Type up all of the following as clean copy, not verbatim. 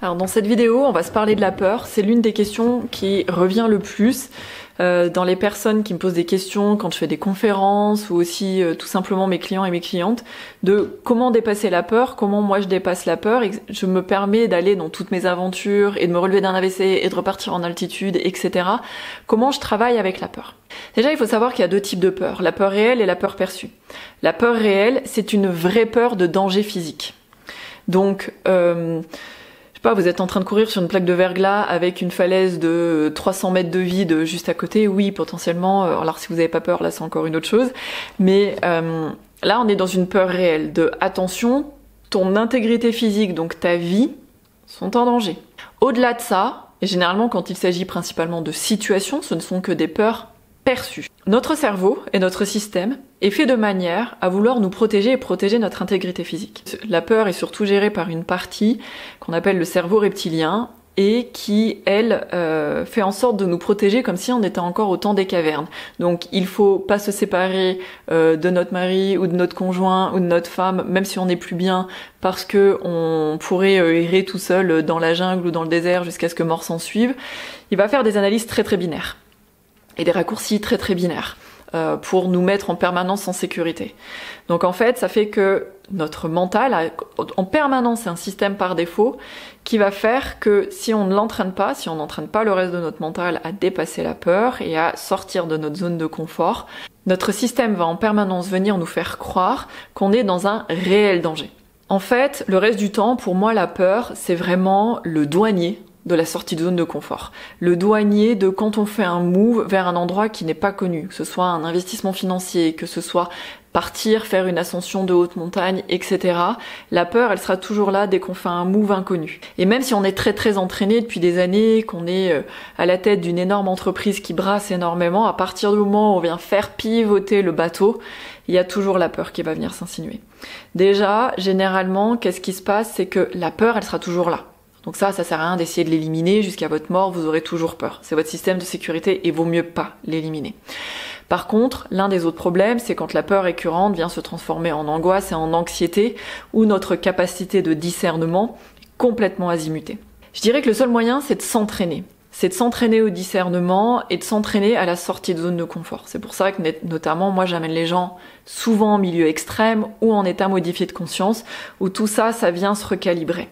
Alors dans cette vidéo, on va se parler de la peur. C'est l'une des questions qui revient le plus dans les personnes qui me posent des questions quand je fais des conférences ou aussi tout simplement mes clients et mes clientes, de comment dépasser la peur, comment moi je dépasse la peur et je me permets d'aller dans toutes mes aventures et de me relever d'un AVC et de repartir en altitude, etc. Comment je travaille avec la peur. Déjà, il faut savoir qu'il y a deux types de peur, la peur réelle et la peur perçue. La peur réelle, c'est une vraie peur de danger physique. Donc, vous êtes en train de courir sur une plaque de verglas avec une falaise de 300 mètres de vide juste à côté, oui, potentiellement, alors si vous n'avez pas peur, là c'est encore une autre chose, mais là on est dans une peur réelle de attention, ton intégrité physique, donc ta vie, sont en danger. Au-delà de ça, et généralement quand il s'agit principalement de situations, ce ne sont que des peurs perçues. Notre cerveau et notre système est fait de manière à vouloir nous protéger et protéger notre intégrité physique. La peur est surtout gérée par une partie qu'on appelle le cerveau reptilien et qui, elle, fait en sorte de nous protéger comme si on était encore au temps des cavernes. Donc il faut pas se séparer de notre mari ou de notre conjoint ou de notre femme, même si on n'est plus bien, parce que on pourrait errer tout seul dans la jungle ou dans le désert jusqu'à ce que mort s'en suive. Il va faire des analyses très très binaires et des raccourcis très très binaires pour nous mettre en permanence en sécurité. Donc en fait, ça fait que notre mental a en permanence un système par défaut qui va faire que si on ne l'entraîne pas, si on n'entraîne pas le reste de notre mental à dépasser la peur et à sortir de notre zone de confort, notre système va en permanence venir nous faire croire qu'on est dans un réel danger. En fait, le reste du temps, pour moi, la peur, c'est vraiment le douanier de la sortie de zone de confort. Le douanier de quand on fait un move vers un endroit qui n'est pas connu, que ce soit un investissement financier, que ce soit partir, faire une ascension de haute montagne, etc. La peur, elle sera toujours là dès qu'on fait un move inconnu. Et même si on est très très entraîné depuis des années, qu'on est à la tête d'une énorme entreprise qui brasse énormément, à partir du moment où on vient faire pivoter le bateau, il y a toujours la peur qui va venir s'insinuer. Déjà, généralement, qu'est-ce qui se passe? C'est que la peur, elle sera toujours là. Donc ça sert à rien d'essayer de l'éliminer, jusqu'à votre mort, vous aurez toujours peur. C'est votre système de sécurité et vaut mieux pas l'éliminer. Par contre, l'un des autres problèmes, c'est quand la peur récurrente vient se transformer en angoisse et en anxiété, où notre capacité de discernement est complètement azimutée. Je dirais que le seul moyen, c'est de s'entraîner. C'est de s'entraîner au discernement et de s'entraîner à la sortie de zone de confort. C'est pour ça que notamment, moi j'amène les gens souvent en milieu extrême ou en état modifié de conscience, où tout ça, ça vient se recalibrer.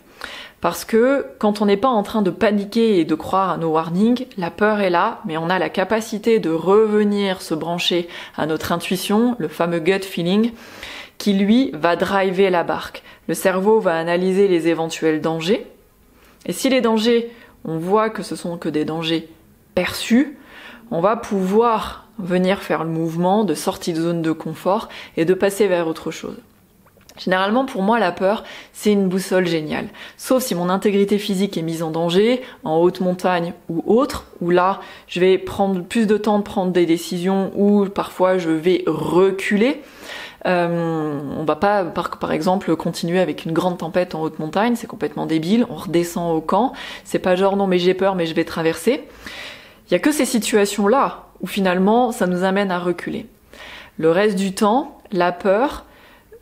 Parce que quand on n'est pas en train de paniquer et de croire à nos warnings, la peur est là, mais on a la capacité de revenir se brancher à notre intuition, le fameux gut feeling, qui lui va driver la barque. Le cerveau va analyser les éventuels dangers, et si les dangers, on voit que ce sont que des dangers perçus, on va pouvoir venir faire le mouvement de sortie de zone de confort et de passer vers autre chose. Généralement, pour moi, la peur, c'est une boussole géniale. Sauf si mon intégrité physique est mise en danger, en haute montagne ou autre, où là, je vais prendre plus de temps de prendre des décisions, ou parfois je vais reculer. On va pas, par exemple, continuer avec une grande tempête en haute montagne, c'est complètement débile, on redescend au camp, c'est pas genre non mais j'ai peur mais je vais traverser. Il y a que ces situations-là où finalement ça nous amène à reculer. Le reste du temps, la peur,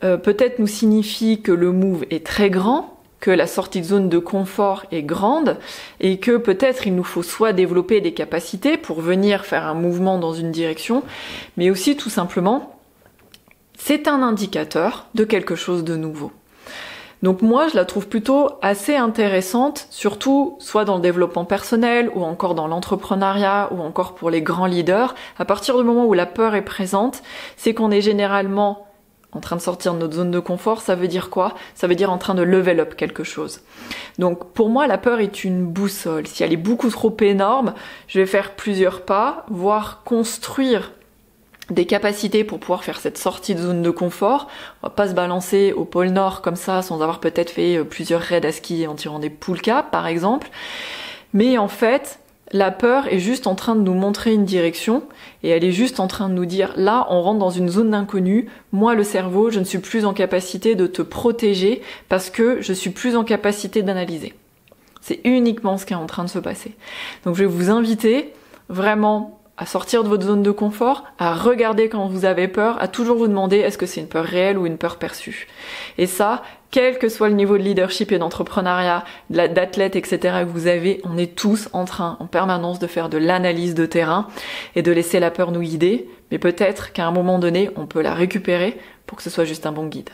peut-être nous signifie que le move est très grand, que la sortie de zone de confort est grande, et que peut-être il nous faut soit développer des capacités pour venir faire un mouvement dans une direction, mais aussi tout simplement, c'est un indicateur de quelque chose de nouveau. Donc moi, je la trouve plutôt assez intéressante, surtout soit dans le développement personnel, ou encore dans l'entrepreneuriat, ou encore pour les grands leaders. À partir du moment où la peur est présente, c'est qu'on est généralement en train de sortir de notre zone de confort. Ça veut dire quoi? Ça veut dire en train de level up quelque chose. Donc pour moi, la peur est une boussole. Si elle est beaucoup trop énorme, je vais faire plusieurs pas, voire construire des capacités pour pouvoir faire cette sortie de zone de confort. On va pas se balancer au pôle Nord comme ça sans avoir peut-être fait plusieurs raids à ski en tirant des poulkas par exemple. Mais en fait, la peur est juste en train de nous montrer une direction et elle est juste en train de nous dire là on rentre dans une zone d'inconnu, moi le cerveau je ne suis plus en capacité de te protéger parce que je suis plus en capacité d'analyser. C'est uniquement ce qui est en train de se passer. Donc je vais vous inviter vraiment à sortir de votre zone de confort, à regarder quand vous avez peur, à toujours vous demander est-ce que c'est une peur réelle ou une peur perçue. Et ça, quel que soit le niveau de leadership et d'entrepreneuriat, d'athlète, etc. que vous avez, on est tous en train en permanence de faire de l'analyse de terrain et de laisser la peur nous guider, mais peut-être qu'à un moment donné, on peut la récupérer pour que ce soit juste un bon guide.